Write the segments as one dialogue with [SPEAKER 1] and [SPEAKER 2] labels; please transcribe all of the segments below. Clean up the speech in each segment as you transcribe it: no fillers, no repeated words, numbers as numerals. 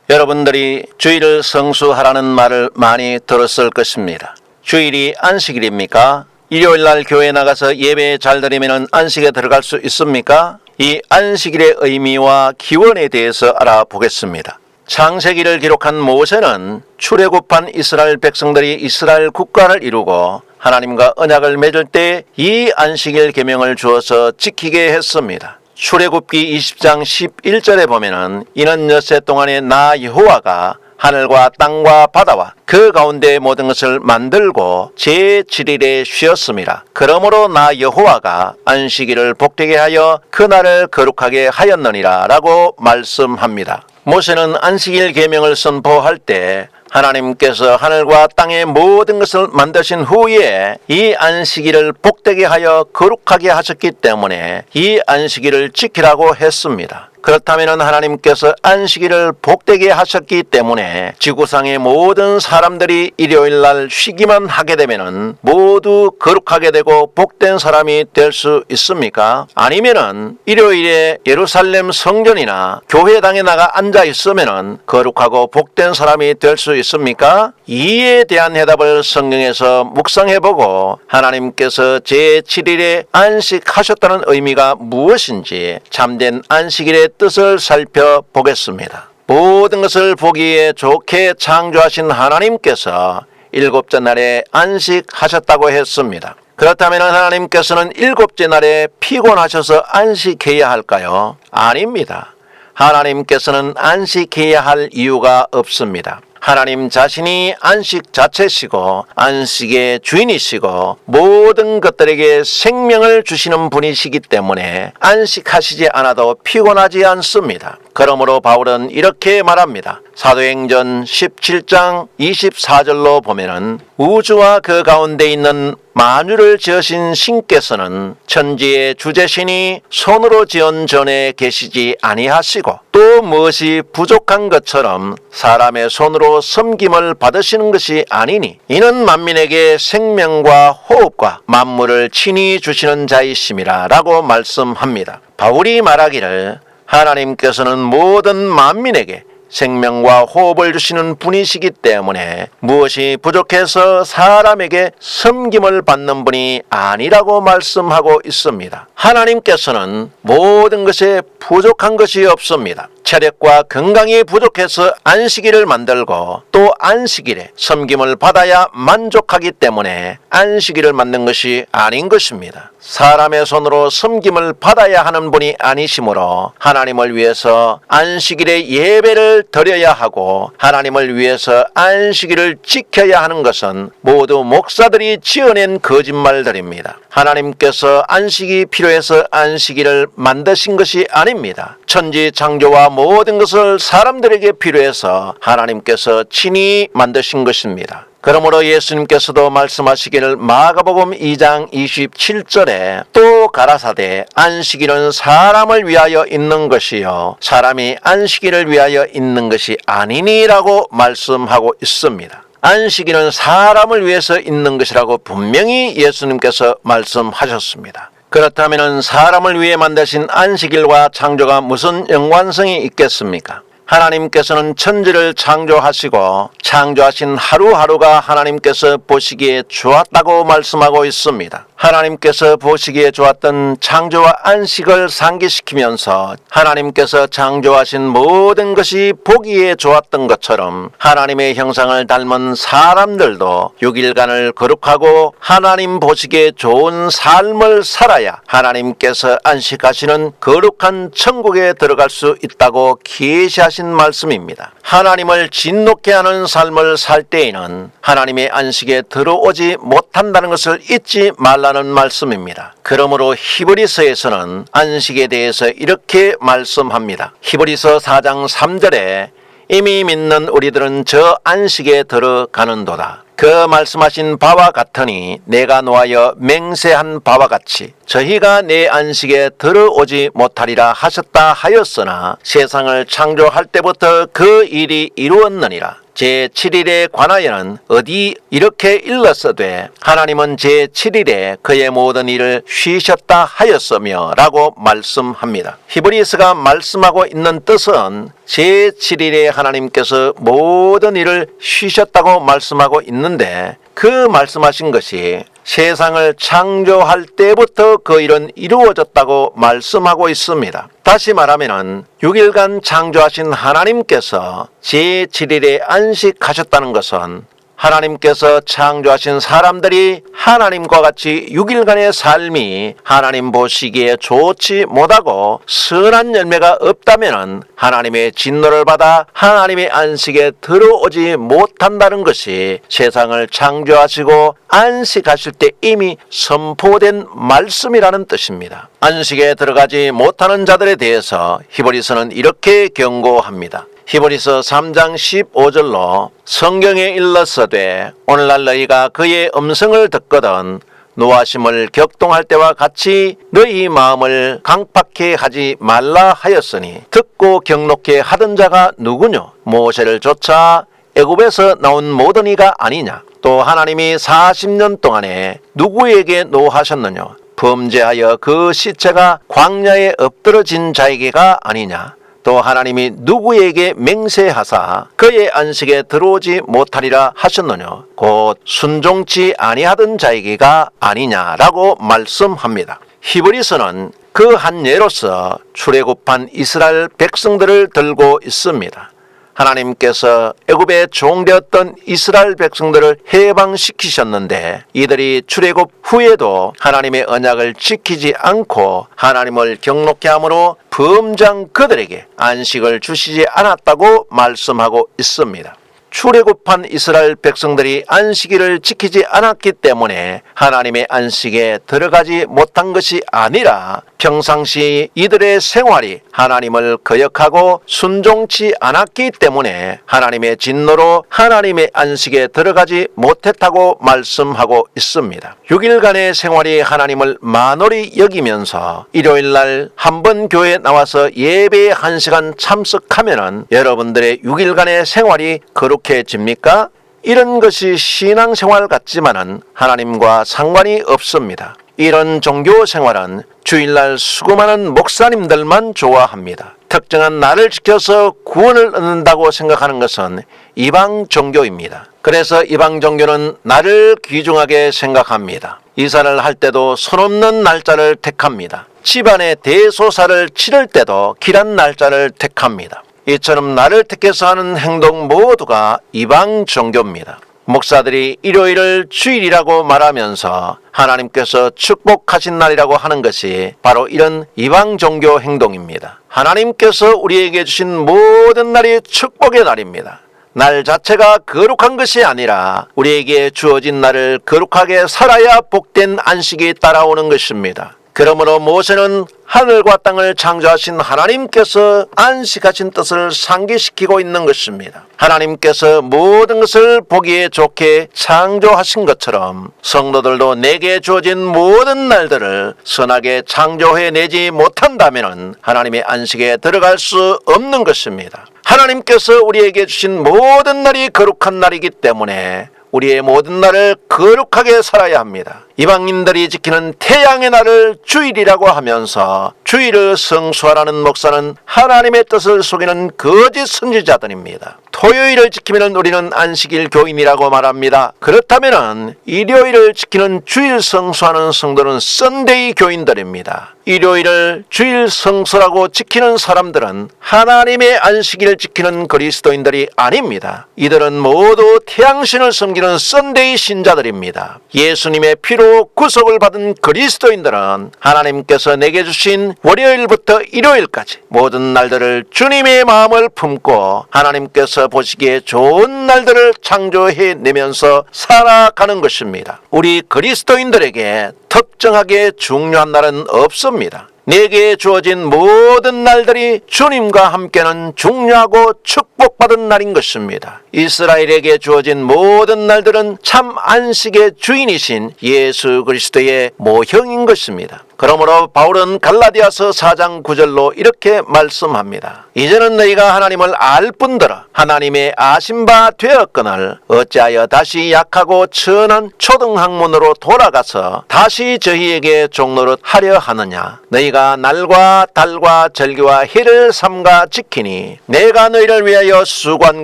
[SPEAKER 1] 여러분들이 주일을 성수하라는 말을 많이 들었을 것입니다. 주일이 안식일입니까? 일요일날 교회 나가서 예배 잘 드리면 안식에 들어갈 수 있습니까? 이 안식일의 의미와 기원에 대해서 알아보겠습니다. 창세기를 기록한 모세는 출애굽한 이스라엘 백성들이 이스라엘 국가를 이루고 하나님과 언약을 맺을 때 이 안식일 계명을 주어서 지키게 했습니다. 출애굽기 20장 11절에 보면은 이는 엿새 동안에 나 여호와가 하늘과 땅과 바다와 그 가운데 모든 것을 만들고 제7일에 쉬었습니다. 그러므로 나 여호와가 안식일을 복되게 하여 그날을 거룩하게 하였느니라 라고 말씀합니다. 모세는 안식일 계명을 선포할 때 하나님께서 하늘과 땅의 모든 것을 만드신 후에 이 안식일을 복되게 하여 거룩하게 하셨기 때문에 이 안식일을 지키라고 했습니다. 그렇다면 하나님께서 안식일을 복되게 하셨기 때문에 지구상의 모든 사람들이 일요일날 쉬기만 하게 되면 모두 거룩하게 되고 복된 사람이 될 수 있습니까? 아니면은 일요일에 예루살렘 성전이나 교회당에 나가 앉아 있으면은 거룩하고 복된 사람이 될 수 있습니까? 이에 대한 해답을 성경에서 묵상해보고 하나님께서 제7일에 안식하셨다는 의미가 무엇인지 참된 안식일의 뜻을 살펴보겠습니다. 모든 것을 보기에 좋게 창조하신 하나님께서 일곱째 날에 안식하셨다고 했습니다. 그렇다면 하나님께서는 일곱째 날에 피곤하셔서 안식해야 할까요? 아닙니다. 하나님께서는 안식해야 할 이유가 없습니다. 하나님 자신이 안식 자체시고 안식의 주인이시고 모든 것들에게 생명을 주시는 분이시기 때문에 안식하시지 않아도 피곤하지 않습니다. 그러므로 바울은 이렇게 말합니다. 사도행전 17장 24절로 보면은 우주와 그 가운데 있는 만유를 지으신 신께서는 천지의 주제신이 손으로 지은 전에 계시지 아니하시고 또 무엇이 부족한 것처럼 사람의 손으로 섬김을 받으시는 것이 아니니 이는 만민에게 생명과 호흡과 만물을 친히 주시는 자이심이라 라고 말씀합니다. 바울이 말하기를 하나님께서는 모든 만민에게 생명과 호흡을 주시는 분이시기 때문에 무엇이 부족해서 사람에게 섬김을 받는 분이 아니라고 말씀하고 있습니다. 하나님께서는 모든 것에 부족한 것이 없습니다. 체력과 건강이 부족해서 안식일을 만들고 또 안식일에 섬김을 받아야 만족하기 때문에 안식일을 만든 것이 아닌 것입니다. 사람의 손으로 섬김을 받아야 하는 분이 아니시므로 하나님을 위해서 안식일에 예배를 드려야 하고 하나님을 위해서 안식일을 지켜야 하는 것은 모두 목사들이 지어낸 거짓말들입니다. 하나님께서 안식이 필요해서 안식일을 만드신 것이 아닙니다. 천지 창조와 모든 것을 사람들에게 필요해서 하나님께서 친히 만드신 것입니다. 그러므로 예수님께서도 말씀하시기를 마가복음 2장 27절에 또 가라사대 안식일은 사람을 위하여 있는 것이요 사람이 안식일을 위하여 있는 것이 아니니라고 말씀하고 있습니다. 안식일은 사람을 위해서 있는 것이라고 분명히 예수님께서 말씀하셨습니다. 그렇다면 사람을 위해 만드신 안식일과 창조가 무슨 연관성이 있겠습니까? 하나님께서는 천지를 창조하시고 창조하신 하루하루가 하나님께서 보시기에 좋았다고 말씀하고 있습니다. 하나님께서 보시기에 좋았던 창조와 안식을 상기시키면서 하나님께서 창조하신 모든 것이 보기에 좋았던 것처럼 하나님의 형상을 닮은 사람들도 6일간을 거룩하고 하나님 보시기에 좋은 삶을 살아야 하나님께서 안식하시는 거룩한 천국에 들어갈 수 있다고 계시하신 말씀입니다. 하나님을 진노케 하는 삶을 살 때에는 하나님의 안식에 들어오지 못한다는 것을 잊지 말라는 말씀입니다. 그러므로 히브리서에서는 안식에 대해서 이렇게 말씀합니다. 히브리서 4장 3절에 이미 믿는 우리들은 저 안식에 들어가는도다. 그 말씀하신 바와 같으니 내가 노하여 맹세한 바와 같이 저희가 내 안식에 들어오지 못하리라 하셨다 하였으나 세상을 창조할 때부터 그 일이 이루었느니라. 제7일에 관하여는 어디 이렇게 일렀으되 하나님은 제7일에 그의 모든 일을 쉬셨다 하였으며 라고 말씀합니다. 히브리서가 말씀하고 있는 뜻은 제7일에 하나님께서 모든 일을 쉬셨다고 말씀하고 있는데 그 말씀하신 것이 세상을 창조할 때부터 그 일은 이루어졌다고 말씀하고 있습니다. 다시 말하면 6일간 창조하신 하나님께서 제7일에 안식하셨다는 것은 하나님께서 창조하신 사람들이 하나님과 같이 6일간의 삶이 하나님 보시기에 좋지 못하고 선한 열매가 없다면 하나님의 진노를 받아 하나님의 안식에 들어오지 못한다는 것이 세상을 창조하시고 안식하실 때 이미 선포된 말씀이라는 뜻입니다. 안식에 들어가지 못하는 자들에 대해서 히브리서는 이렇게 경고합니다. 히브리서 3장 15절로 성경에 일렀으되 오늘날 너희가 그의 음성을 듣거든 노하심을 격동할 때와 같이 너희 마음을 강팍해 하지 말라 하였으니 듣고 경록해 하던 자가 누구뇨? 모세를 쫓아 애굽에서 나온 모든 이가 아니냐? 또 하나님이 40년 동안에 누구에게 노하셨느냐? 범죄하여 그 시체가 광야에 엎드러진 자에게가 아니냐? 또 하나님이 누구에게 맹세하사 그의 안식에 들어오지 못하리라 하셨느냐? 곧 순종치 아니하던 자에게가 아니냐라고 말씀합니다. 히브리서는 그 한 예로서 출애굽한 이스라엘 백성들을 들고 있습니다. 하나님께서 애굽에 종되었던 이스라엘 백성들을 해방시키셨는데 이들이 출애굽 후에도 하나님의 언약을 지키지 않고 하나님을 경록케 함으로 범죄한 그들에게 안식을 주시지 않았다고 말씀하고 있습니다. 출애굽한 이스라엘 백성들이 안식일을 지키지 않았기 때문에 하나님의 안식에 들어가지 못한 것이 아니라 평상시 이들의 생활이 하나님을 거역하고 순종치 않았기 때문에 하나님의 진노로 하나님의 안식에 들어가지 못했다고 말씀하고 있습니다. 6일간의 생활이 하나님을 만홀히 여기면서 일요일날 한 번 교회에 나와서 예배에 1시간 참석하면은 여러분들의 6일간의 생활이 거룩해집니까? 이런 것이 신앙생활 같지만은 하나님과 상관이 없습니다. 이런 종교 생활은 주일날 수고하는 목사님들만 좋아합니다. 특정한 날을 지켜서 구원을 얻는다고 생각하는 것은 이방 종교입니다. 그래서 이방 종교는 날을 귀중하게 생각합니다. 이사를 할 때도 손 없는 날짜를 택합니다. 집안의 대소사를 치를 때도 길한 날짜를 택합니다. 이처럼 날을 택해서 하는 행동 모두가 이방 종교입니다. 목사들이 일요일을 주일이라고 말하면서 하나님께서 축복하신 날이라고 하는 것이 바로 이런 이방 종교 행동입니다. 하나님께서 우리에게 주신 모든 날이 축복의 날입니다. 날 자체가 거룩한 것이 아니라 우리에게 주어진 날을 거룩하게 살아야 복된 안식이 따라오는 것입니다. 그러므로 모세는 하늘과 땅을 창조하신 하나님께서 안식하신 뜻을 상기시키고 있는 것입니다. 하나님께서 모든 것을 보기에 좋게 창조하신 것처럼 성도들도 내게 주어진 모든 날들을 선하게 창조해내지 못한다면 하나님의 안식에 들어갈 수 없는 것입니다. 하나님께서 우리에게 주신 모든 날이 거룩한 날이기 때문에 우리의 모든 날을 거룩하게 살아야 합니다. 이방인들이 지키는 태양의 날을 주일이라고 하면서 주일을 성수하라는 목사는 하나님의 뜻을 속이는 거짓 선지자들입니다. 토요일을 지키면 우리는 안식일 교인이라고 말합니다. 그렇다면 일요일을 지키는 주일 성수하는 성도는 썬데이 교인들입니다. 일요일을 주일 성수라고 지키는 사람들은 하나님의 안식일을 지키는 그리스도인들이 아닙니다. 이들은 모두 태양신을 섬기는 썬데이 신자들입니다. 예수님의 피로 구속을 받은 그리스도인들은 하나님께서 내게 주신 월요일부터 일요일까지 모든 날들을 주님의 마음을 품고 하나님께서 보시기에 좋은 날들을 창조해내면서 살아가는 것입니다. 우리 그리스도인들에게 특정하게 중요한 날은 없습니다. 내게 주어진 모든 날들이 주님과 함께는 중요하고 축복받은 날인 것입니다. 이스라엘에게 주어진 모든 날들은 참 안식의 주인이신 예수 그리스도의 모형인 것입니다. 그러므로 바울은 갈라디아서 4장 9절로 이렇게 말씀합니다. 이제는 너희가 하나님을 알 뿐더러 하나님의 아신 바 되었거늘 어찌하여 다시 약하고 천한 초등학문으로 돌아가서 다시 저희에게 종노릇 하려 하느냐. 너희가 날과 달과 절기와 해를 삼가 지키니 내가 너희를 위하여 수고한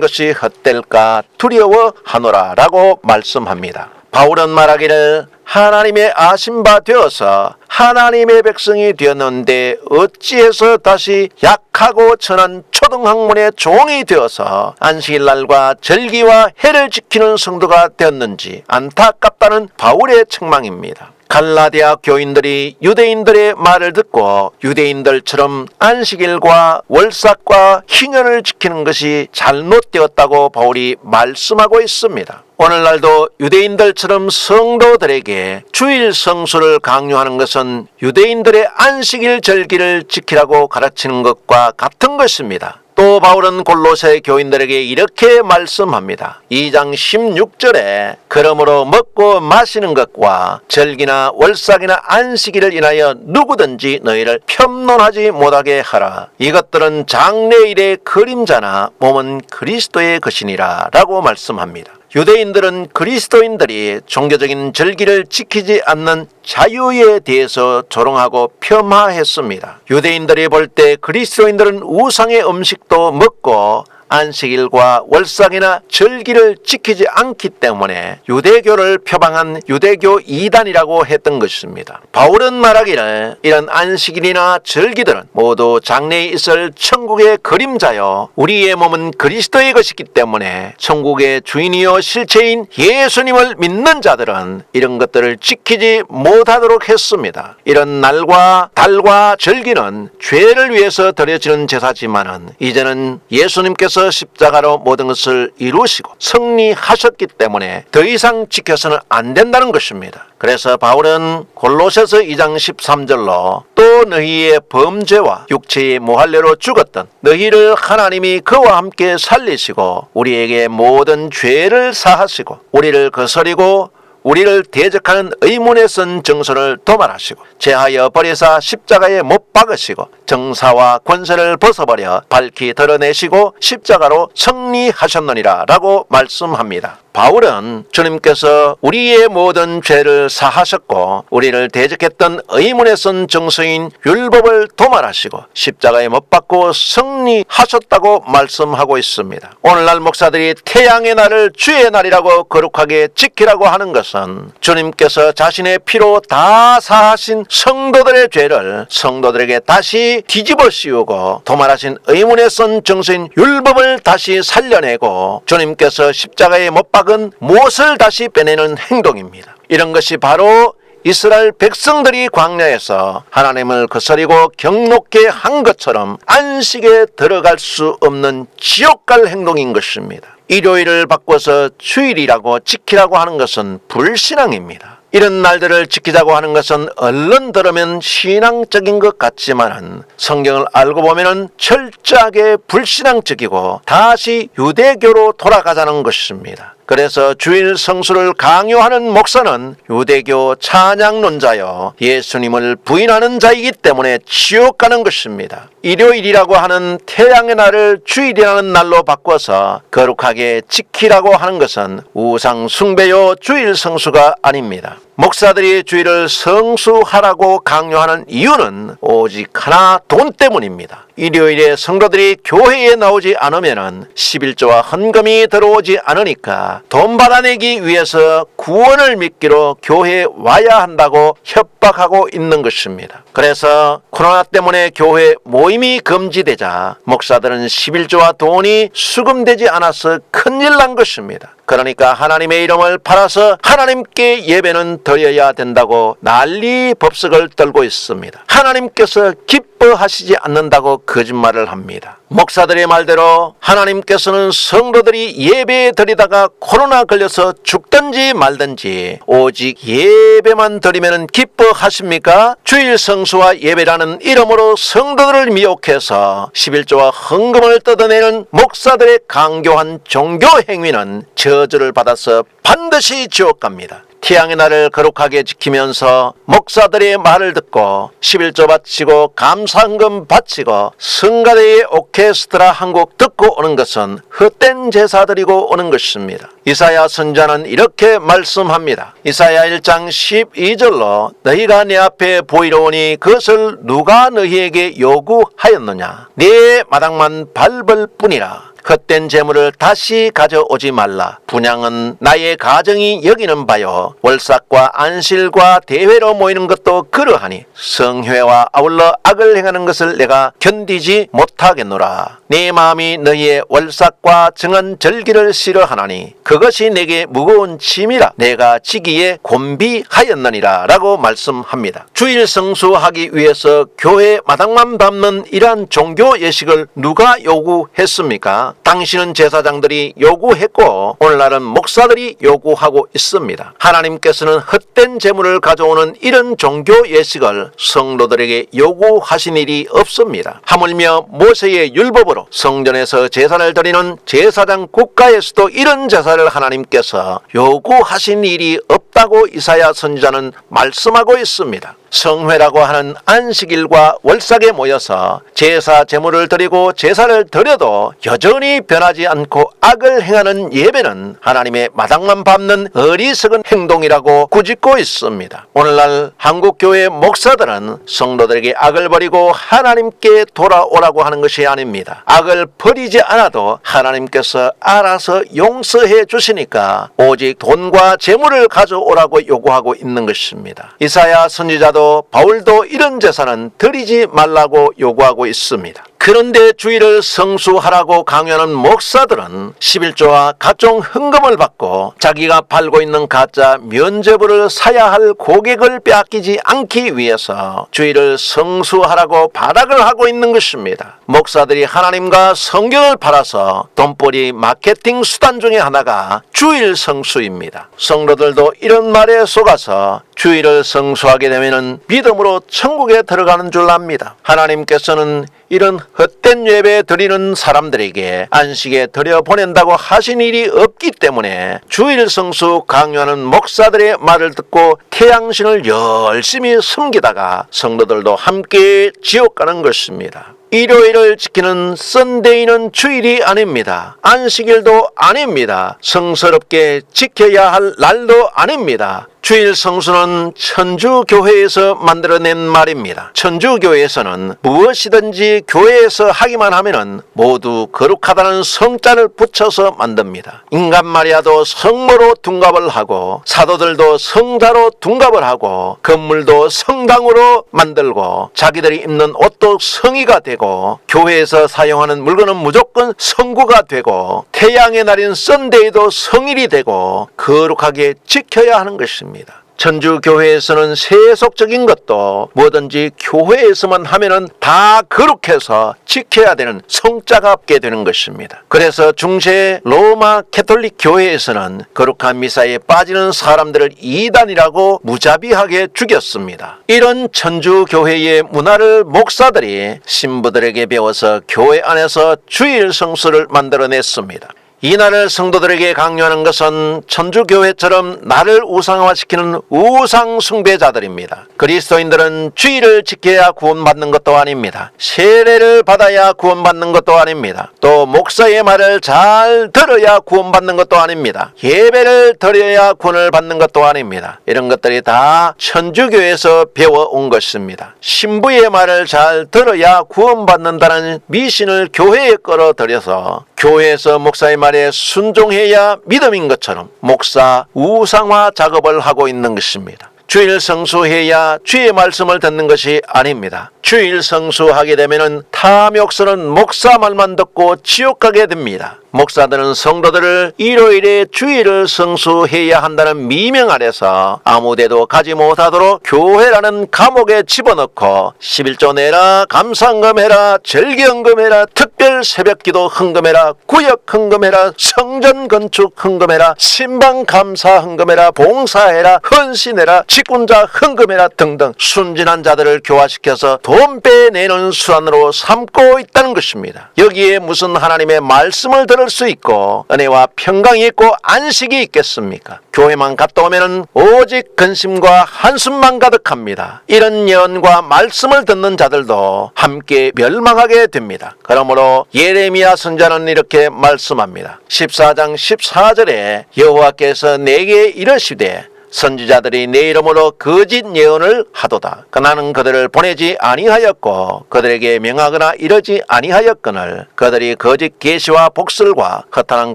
[SPEAKER 1] 것이 헛될까 두려워하노라 라고 말씀합니다. 바울은 말하기를 하나님의 아신 바 되어서 하나님의 백성이 되었는데 어찌해서 다시 약하고 천한 초등학문의 종이 되어서 안식일날과 절기와 해를 지키는 성도가 되었는지 안타깝다는 바울의 책망입니다. 갈라디아 교인들이 유대인들의 말을 듣고 유대인들처럼 안식일과 월삭과 희년을 지키는 것이 잘못되었다고 바울이 말씀하고 있습니다. 오늘날도 유대인들처럼 성도들에게 주일 성수를 강요하는 것은 유대인들의 안식일 절기를 지키라고 가르치는 것과 같은 것입니다. 또 바울은 골로새 교인들에게 이렇게 말씀합니다. 2장 16절에 그러므로 먹고 마시는 것과 절기나 월삭이나 안식일을 인하여 누구든지 너희를 편론하지 못하게 하라. 이것들은 장래일의 그림자나 몸은 그리스도의 것이니라 라고 말씀합니다. 유대인들은 그리스도인들이 종교적인 절기를 지키지 않는 자유에 대해서 조롱하고 폄하했습니다. 유대인들이 볼 때 그리스도인들은 우상의 음식도 먹고 안식일과 월삭이나 절기를 지키지 않기 때문에 유대교를 표방한 유대교 이단이라고 했던 것입니다. 바울은 말하기를 이런 안식일이나 절기들은 모두 장래에 있을 천국의 그림자요 우리의 몸은 그리스도의 것이기 때문에 천국의 주인이요 실체인 예수님을 믿는 자들은 이런 것들을 지키지 못하도록 했습니다. 이런 날과 달과 절기는 죄를 위해서 드려지는 제사지만은 이제는 예수님께서 십자가로 모든 것을 이루시고 승리하셨기 때문에 더 이상 지켜서는 안 된다는 것입니다. 그래서 바울은 골로새서 2장 13절로 또 너희의 범죄와 육체의 모할례로 죽었던 너희를 하나님이 그와 함께 살리시고 우리에게 모든 죄를 사하시고 우리를 거스리고 우리를 대적하는 의문에 쓴 정서를 도말하시고 제하여 버리사 십자가에 못 박으시고 정사와 권세를 벗어버려 밝히 드러내시고 십자가로 승리하셨느니라 라고 말씀합니다. 바울은 주님께서 우리의 모든 죄를 사하셨고 우리를 대적했던 의문에 쓴 정서인 율법을 도말하시고 십자가에 못 박고 승리하셨다고 말씀하고 있습니다. 오늘날 목사들이 태양의 날을 주의 날이라고 거룩하게 지키라고 하는 것은 주님께서 자신의 피로 다 사하신 성도들의 죄를 성도들에게 다시 뒤집어 씌우고 도말하신 의문에 쓴 정서인 율법을 다시 살려내고 주님께서 십자가에 못 박은 못을 다시 빼내는 행동입니다. 이런 것이 바로 이스라엘 백성들이 광야에서 하나님을 거스리고 경록게 한 것처럼 안식에 들어갈 수 없는 지옥갈 행동인 것입니다. 일요일을 바꿔서 주일이라고 지키라고 하는 것은 불신앙입니다. 이런 날들을 지키자고 하는 것은 얼른 들으면 신앙적인 것 같지만 성경을 알고 보면 철저하게 불신앙적이고 다시 유대교로 돌아가자는 것입니다. 그래서 주일 성수를 강요하는 목사는 유대교 찬양론자여 예수님을 부인하는 자이기 때문에 지옥 가는 것입니다. 일요일이라고 하는 태양의 날을 주일이라는 날로 바꿔서 거룩하게 지키라고 하는 것은 우상 숭배요 주일 성수가 아닙니다. 목사들이 주일을 성수하라고 강요하는 이유는 오직 하나, 돈 때문입니다. 일요일에 성도들이 교회에 나오지 않으면 11조와 헌금이 들어오지 않으니까 돈 받아내기 위해서 구원을 믿기로 교회에 와야 한다고 협박하고 있는 것입니다. 그래서 코로나 때문에 교회 모임이 금지되자 목사들은 11조와 돈이 수금되지 않아서 큰일 난 것입니다. 그러니까 하나님의 이름을 팔아서 하나님께 예배는 드려야 된다고 난리 법석을 떨고 있습니다. 하나님께서 기뻐하시지 않는다고 거짓말을 합니다. 목사들의 말대로 하나님께서는 성도들이 예배 드리다가 코로나 걸려서 죽든지 말든지 오직 예배만 드리면 기뻐하십니까? 주일 성수와 예배라는 이름으로 성도들을 미혹해서 11조와 헌금을 뜯어내는 목사들의 강교한 종교 행위는 저주를 받아서 반드시 지옥 갑니다. 태양의 날을 거룩하게 지키면서 목사들의 말을 듣고 11조 바치고 감사헌금 바치고 성가대의 오케스트라 한 곡 듣고 오는 것은 헛된 제사 드리고 오는 것입니다. 이사야 선지자는 이렇게 말씀합니다. 이사야 1장 12절로 너희가 내 앞에 보이러 오니 그것을 누가 너희에게 요구하였느냐? 네 마당만 밟을 뿐이라. 헛된 재물을 다시 가져오지 말라. 분향은 나의 가정이 여기는 바요. 월삭과 안실과 대회로 모이는 것도 그러하니 성회와 아울러 악을 행하는 것을 내가 견디지 못하겠노라. 네 마음이 너희의 월삭과 정한 절기를 싫어하나니 그것이 내게 무거운 짐이라 내가 지기에 곤비하였느니라 라고 말씀합니다. 주일 성수하기 위해서 교회 마당만 밟는 이러한 종교 예식을 누가 요구했습니까? 당시는 제사장들이 요구했고 오늘날은 목사들이 요구하고 있습니다. 하나님께서는 헛된 재물을 가져오는 이런 종교 예식을 성도들에게 요구하신 일이 없습니다. 하물며 모세의 율법으로 성전에서 제사를 드리는 제사장 국가에서도 이런 제사를 하나님께서 요구하신 일이 없다고 이사야 선지자는 말씀하고 있습니다. 성회라고 하는 안식일과 월삭에 모여서 제사 제물을 드리고 제사를 드려도 여전히 변하지 않고 악을 행하는 예배는 하나님의 마당만 밟는 어리석은 행동이라고 꾸짖고 있습니다. 오늘날 한국교회 목사들은 성도들에게 악을 버리고 하나님께 돌아오라고 하는 것이 아닙니다. 악을 버리지 않아도 하나님께서 알아서 용서해 주시니까 오직 돈과 재물을 가져오라고 요구하고 있는 것입니다. 이사야 선지자도 바울도 이런 제사는 드리지 말라고 요구하고 있습니다. 그런데 주일을 성수하라고 강요하는 목사들은 11조와 각종 헌금을 받고 자기가 팔고 있는 가짜 면죄부를 사야 할 고객을 빼앗기지 않기 위해서 주일을 성수하라고 발악을 하고 있는 것입니다. 목사들이 하나님과 성경을 팔아서 돈벌이 마케팅 수단 중에 하나가 주일 성수입니다. 성도들도 이런 말에 속아서 주일을 성수하게 되면 믿음으로 천국에 들어가는 줄 압니다. 하나님께서는 이런 헛된 예배 드리는 사람들에게 안식에 들여보낸다고 하신 일이 없기 때문에 주일 성수 강요하는 목사들의 말을 듣고 태양신을 열심히 섬기다가 성도들도 함께 지옥 가는 것입니다. 일요일을 지키는 썬데이는 주일이 아닙니다. 안식일도 아닙니다. 성스럽게 지켜야 할 날도 아닙니다. 주일 성수는 천주교회에서 만들어낸 말입니다. 천주교회에서는 무엇이든지 교회에서 하기만 하면은 모두 거룩하다는 성자를 붙여서 만듭니다. 인간 마리아도 성모로 둔갑을 하고 사도들도 성자로 둔갑을 하고 건물도 성당으로 만들고 자기들이 입는 옷도 성의가 되고 교회에서 사용하는 물건은 무조건 성구가 되고 태양의 날인 썬데이도 성일이 되고 거룩하게 지켜야 하는 것입니다. 천주교회에서는 세속적인 것도 뭐든지 교회에서만 하면은 다 거룩해서 지켜야 되는 성자가 없게 되는 것입니다. 그래서 중세 로마 캐톨릭 교회에서는 거룩한 미사에 빠지는 사람들을 이단이라고 무자비하게 죽였습니다. 이런 천주교회의 문화를 목사들이 신부들에게 배워서 교회 안에서 주일 성수를 만들어냈습니다. 이 날을 성도들에게 강요하는 것은 천주교회처럼 나를 우상화시키는 우상 숭배자들입니다. 그리스도인들은 주일을 지켜야 구원받는 것도 아닙니다. 세례를 받아야 구원받는 것도 아닙니다. 또 목사의 말을 잘 들어야 구원받는 것도 아닙니다. 예배를 드려야 구원을 받는 것도 아닙니다. 이런 것들이 다 천주교에서 배워온 것입니다. 신부의 말을 잘 들어야 구원받는다는 미신을 교회에 끌어들여서 교회에서 목사의 말에 순종해야 믿음인 것처럼 목사 우상화 작업을 하고 있는 것입니다. 주일 성수해야 주의 말씀을 듣는 것이 아닙니다. 주일 성수하게 되면 탐욕스러운 목사 말만 듣고 지옥 가게 됩니다. 목사들은 성도들을 일요일에 주일을 성수해야 한다는 미명 아래서 아무데도 가지 못하도록 교회라는 감옥에 집어넣고 11조 내라, 감사헌금 해라, 절기헌금 해라, 특별 특별 새벽기도 헌금해라, 구역 헌금해라, 성전 건축 헌금해라, 신방 감사 헌금해라, 봉사해라, 헌신해라, 직분자 헌금해라 등등 순진한 자들을 교화시켜서 돈 빼내는 수단으로 삼고 있다는 것입니다. 여기에 무슨 하나님의 말씀을 들을 수 있고 은혜와 평강이 있고 안식이 있겠습니까? 교회만 갔다 오면은 오직 근심과 한숨만 가득합니다. 이런 예언과 말씀을 듣는 자들도 함께 멸망하게 됩니다. 그러므로 예레미야 선지자는 이렇게 말씀합니다. 14장 14절에 여호와께서 내게 이르시되 선지자들이 내 이름으로 거짓 예언을 하도다. 나는 그들을 보내지 아니하였고 그들에게 명하거나 이르지 아니하였거늘 그들이 거짓 계시와 복설과 허탄한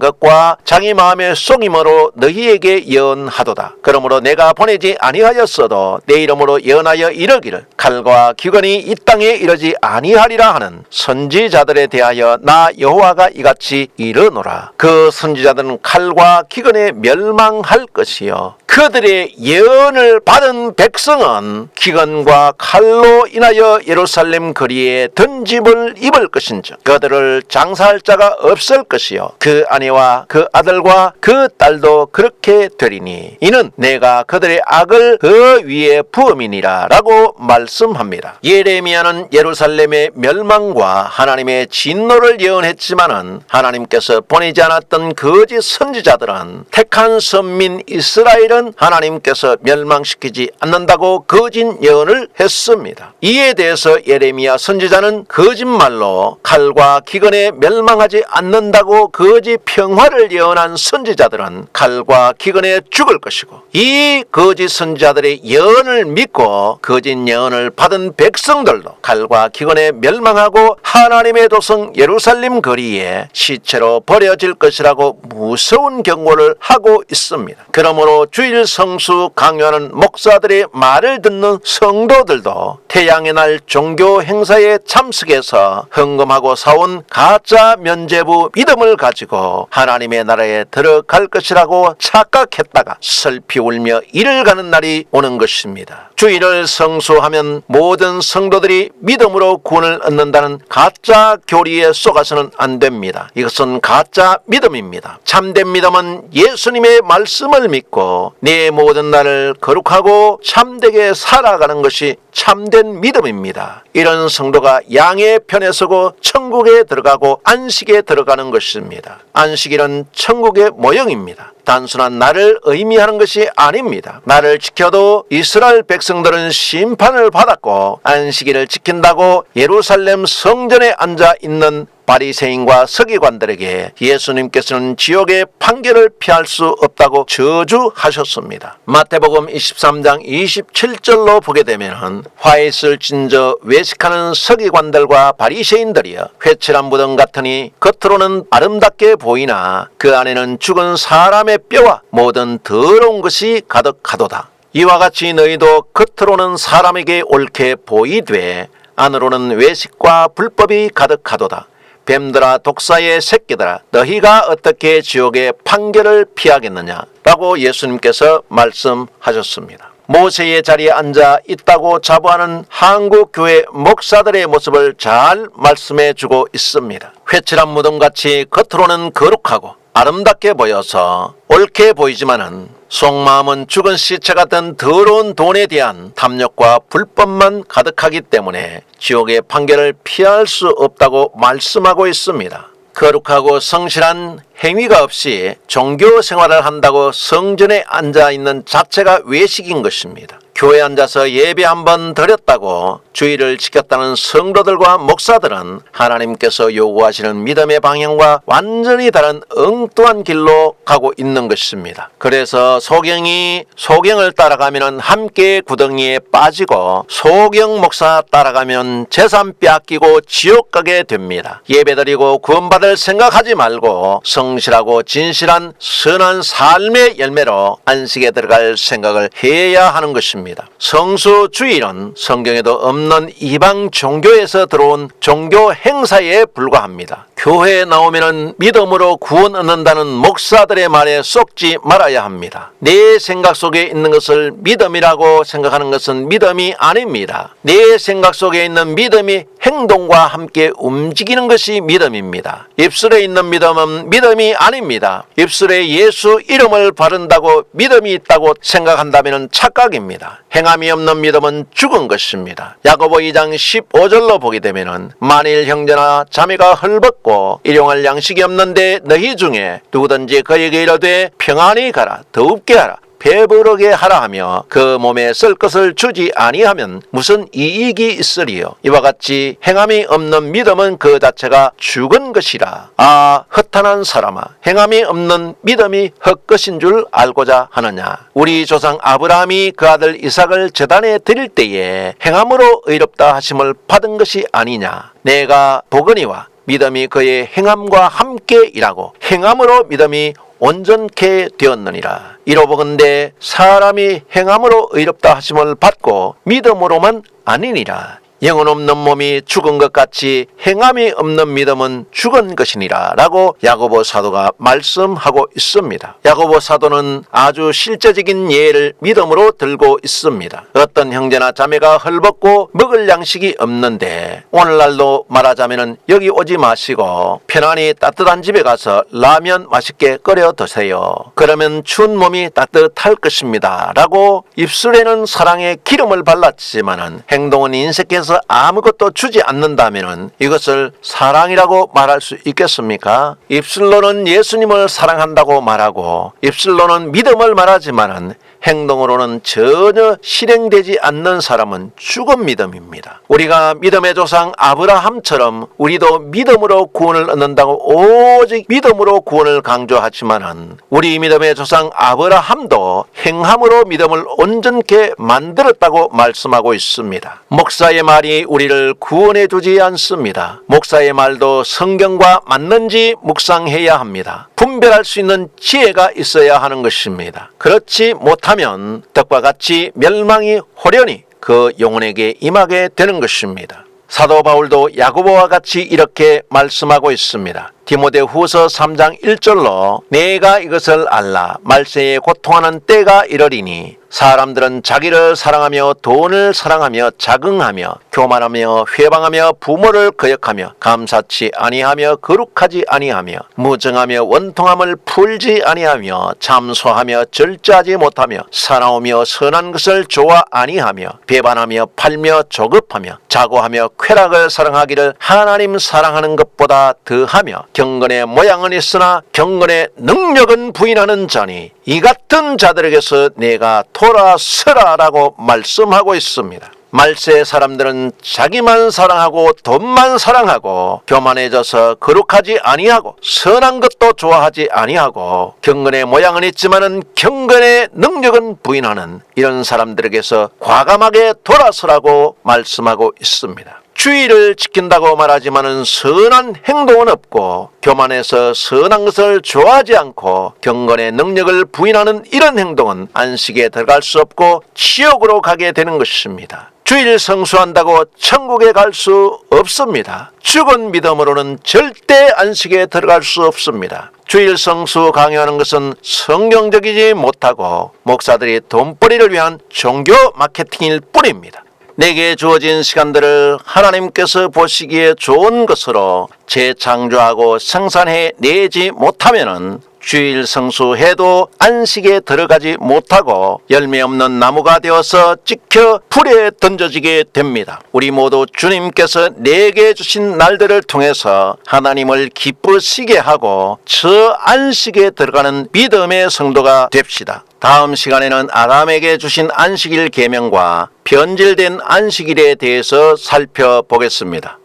[SPEAKER 1] 것과 자기 마음의 속임으로 너희에게 예언하도다. 그러므로 내가 보내지 아니하였어도 내 이름으로 예언하여 이르기를 칼과 기근이 이 땅에 이르지 아니하리라 하는 선지자들에 대하여 나 여호와가 이같이 이르노라. 그 선지자들은 칼과 기근에 멸망할 것이요 그들의 예언을 받은 백성은 기근과 칼로 인하여 예루살렘 거리에 던짐을 입을 것인즉 그들을 장사할 자가 없을 것이요 그 아내와 그 아들과 그 딸도 그렇게 되리니 이는 내가 그들의 악을 그 위에 부음이니라 라고 말씀합니다. 예레미야는 예루살렘의 멸망과 하나님의 진노를 예언했지만은 하나님께서 보내지 않았던 거짓 선지자들은 택한 선민 이스라엘은 하나님께서 멸망시키지 않는다고 거짓 예언을 했습니다. 이에 대해서 예레미야 선지자는 거짓말로 칼과 기근에 멸망하지 않는다고 거짓 평화를 예언한 선지자들은 칼과 기근에 죽을 것이고 이 거짓 선지자들의 예언을 믿고 거짓 예언을 받은 백성들도 칼과 기근에 멸망하고 하나님의 도성 예루살렘 거리에 시체로 버려질 것이라고 무서운 경고를 하고 있습니다. 그러므로 주일 성수 강요하는 목사들의 말을 듣는 성도들도 태양의 날 종교 행사에 참석해서 헌금하고 사온 가짜 면죄부 믿음을 가지고 하나님의 나라에 들어갈 것이라고 착각했다가 슬피 울며 이를 가는 날이 오는 것입니다. 주일을 성수하면 모든 성도들이 믿음으로 구원을 얻는다는 가짜 교리에 속아서는 안 됩니다. 이것은 가짜 믿음입니다. 참된 믿음은 예수님의 말씀을 믿고 내 모든 날을 거룩하고 참되게 살아가는 것이 참된 믿음입니다. 이런 성도가 양의 편에 서고 천국에 들어가고 안식에 들어가는 것입니다. 안식일은 천국의 모형입니다. 단순한 날을 의미하는 것이 아닙니다. 날을 지켜도 이스라엘 백성들은 심판을 받았고 안식일을 지킨다고 예루살렘 성전에 앉아 있는 바리새인과 서기관들에게 예수님께서는 지옥의 판결을 피할 수 없다고 저주하셨습니다. 마태복음 23장 27절로 보게 되면 화잇을 진저 외식하는 서기관들과 바리새인들이여 회칠한 무덤 같으니 겉으로는 아름답게 보이나 그 안에는 죽은 사람의 뼈와 모든 더러운 것이 가득하도다. 이와 같이 너희도 겉으로는 사람에게 옳게 보이되 안으로는 외식과 불법이 가득하도다. 뱀들아 독사의 새끼들아 너희가 어떻게 지옥의 판결을 피하겠느냐 라고 예수님께서 말씀하셨습니다. 모세의 자리에 앉아 있다고 자부하는 한국교회 목사들의 모습을 잘 말씀해 주고 있습니다. 회칠한 무덤같이 겉으로는 거룩하고 아름답게 보여서 옳게 보이지만은 속마음은 죽은 시체 같은 더러운 돈에 대한 탐욕과 불법만 가득하기 때문에 지옥의 판결을 피할 수 없다고 말씀하고 있습니다. 거룩하고 성실한 행위가 없이 종교 생활을 한다고 성전에 앉아있는 자체가 외식인 것입니다. 교회에 앉아서 예배 한번 드렸다고 주의를 지켰다는 성도들과 목사들은 하나님께서 요구하시는 믿음의 방향과 완전히 다른 엉뚱한 길로 가고 있는 것입니다. 그래서 소경을 따라가면 함께 구덩이에 빠지고 소경 목사 따라가면 재산 빼앗기고 지옥 가게 됩니다. 예배드리고 구원받을 생각하지 말고 성실하고 진실한 선한 삶의 열매로 안식에 들어갈 생각을 해야 하는 것입니다. 성수주일은 성경에도 없는 이방 종교에서 들어온 종교 행사에 불과합니다. 교회에 나오면 믿음으로 구원 얻는다는 목사들의 말에 쏙지 말아야 합니다. 내 생각 속에 있는 것을 믿음이라고 생각하는 것은 믿음이 아닙니다. 내 생각 속에 있는 믿음이 행동과 함께 움직이는 것이 믿음입니다. 입술에 있는 믿음은 믿음이 아닙니다. 입술에 예수 이름을 바른다고 믿음이 있다고 생각한다면 착각입니다. 행함이 없는 믿음은 죽은 것입니다. 야고보 2장 15절로 보게 되면 만일 형제나 자매가 헐벗고 일용할 양식이 없는데 너희 중에 누구든지 그에게 이르되 평안히 가라 더웁게 하라 배부르게 하라 하며 그 몸에 쓸 것을 주지 아니하면 무슨 이익이 있으리요. 이와 같이 행함이 없는 믿음은 그 자체가 죽은 것이라. 아 허탄한 사람아 행함이 없는 믿음이 헛것인 줄 알고자 하느냐. 우리 조상 아브라함이 그 아들 이삭을 제단에 드릴 때에 행함으로 의롭다 하심을 받은 것이 아니냐. 내가 보거니와 믿음이 그의 행함과 함께 일하고 행함으로 믿음이 온전케 되었느니라. 이로보건대 사람이 행함으로 의롭다 하심을 받고 믿음으로만 아니니라. 영혼 없는 몸이 죽은 것 같이 행함이 없는 믿음은 죽은 것이니라 라고 야고보 사도가 말씀하고 있습니다. 야고보 사도는 아주 실제적인 예를 믿음으로 들고 있습니다. 어떤 형제나 자매가 헐벗고 먹을 양식이 없는데 오늘날도 말하자면 여기 오지 마시고 편안히 따뜻한 집에 가서 라면 맛있게 끓여 드세요. 그러면 추운 몸이 따뜻할 것입니다 라고 입술에는 사랑의 기름을 발랐지만 행동은 인색해서 아무것도 주지 않는다면 이것을 사랑이라고 말할 수 있겠습니까? 입술로는 예수님을 사랑한다고 말하고 입술로는 믿음을 말하지만 행동으로는 전혀 실행되지 않는 사람은 죽은 믿음입니다. 우리가 믿음의 조상 아브라함처럼 우리도 믿음으로 구원을 얻는다고 오직 믿음으로 구원을 강조하지만 우리 믿음의 조상 아브라함도 행함으로 믿음을 온전케 만들었다고 말씀하고 있습니다. 목사의 말이 우리를 구원해 주지 않습니다. 목사의 말도 성경과 맞는지 묵상해야 합니다. 분별할 수 있는 지혜가 있어야 하는 것입니다. 그렇지 못하면 덕과 같이 멸망이 호련히 그 영혼에게 임하게 되는 것입니다. 사도 바울도 야고보와 같이 이렇게 말씀하고 있습니다. 디모데후서 3장 1절로 내가 이것을 알라 말세에 고통하는 때가 이러리니 사람들은 자기를 사랑하며 돈을 사랑하며 자긍하며 교만하며 회방하며 부모를 거역하며 감사치 아니하며 거룩하지 아니하며 무정하며 원통함을 풀지 아니하며 참소하며 절제하지 못하며 사나우며 선한 것을 좋아 아니하며 배반하며 팔며 조급하며 자고하며 쾌락을 사랑하기를 하나님 사랑하는 것보다 더하며 경건의 모양은 있으나 경건의 능력은 부인하는 자니 이 같은 자들에게서 내가 돌아서라라고 말씀하고 있습니다. 말세 사람들은 자기만 사랑하고 돈만 사랑하고 교만해져서 거룩하지 아니하고 선한 것도 좋아하지 아니하고 경건의 모양은 있지만은 경건의 능력은 부인하는 이런 사람들에게서 과감하게 돌아서라고 말씀하고 있습니다. 주의를 지킨다고 말하지만은 선한 행동은 없고 교만해서 선한 것을 좋아하지 않고 경건의 능력을 부인하는 이런 행동은 안식에 들어갈 수 없고 지옥으로 가게 되는 것입니다. 주일 성수한다고 천국에 갈 수 없습니다. 죽은 믿음으로는 절대 안식에 들어갈 수 없습니다. 주일 성수 강요하는 것은 성경적이지 못하고 목사들이 돈벌이를 위한 종교 마케팅일 뿐입니다. 내게 주어진 시간들을 하나님께서 보시기에 좋은 것으로 재창조하고 생산해 내지 못하면은 주일 성수해도 안식에 들어가지 못하고 열매 없는 나무가 되어서 찍혀 불에 던져지게 됩니다. 우리 모두 주님께서 내게 주신 날들을 통해서 하나님을 기쁘시게 하고 저 안식에 들어가는 믿음의 성도가 됩시다. 다음 시간에는 아담에게 주신 안식일 계명과 변질된 안식일에 대해서 살펴보겠습니다.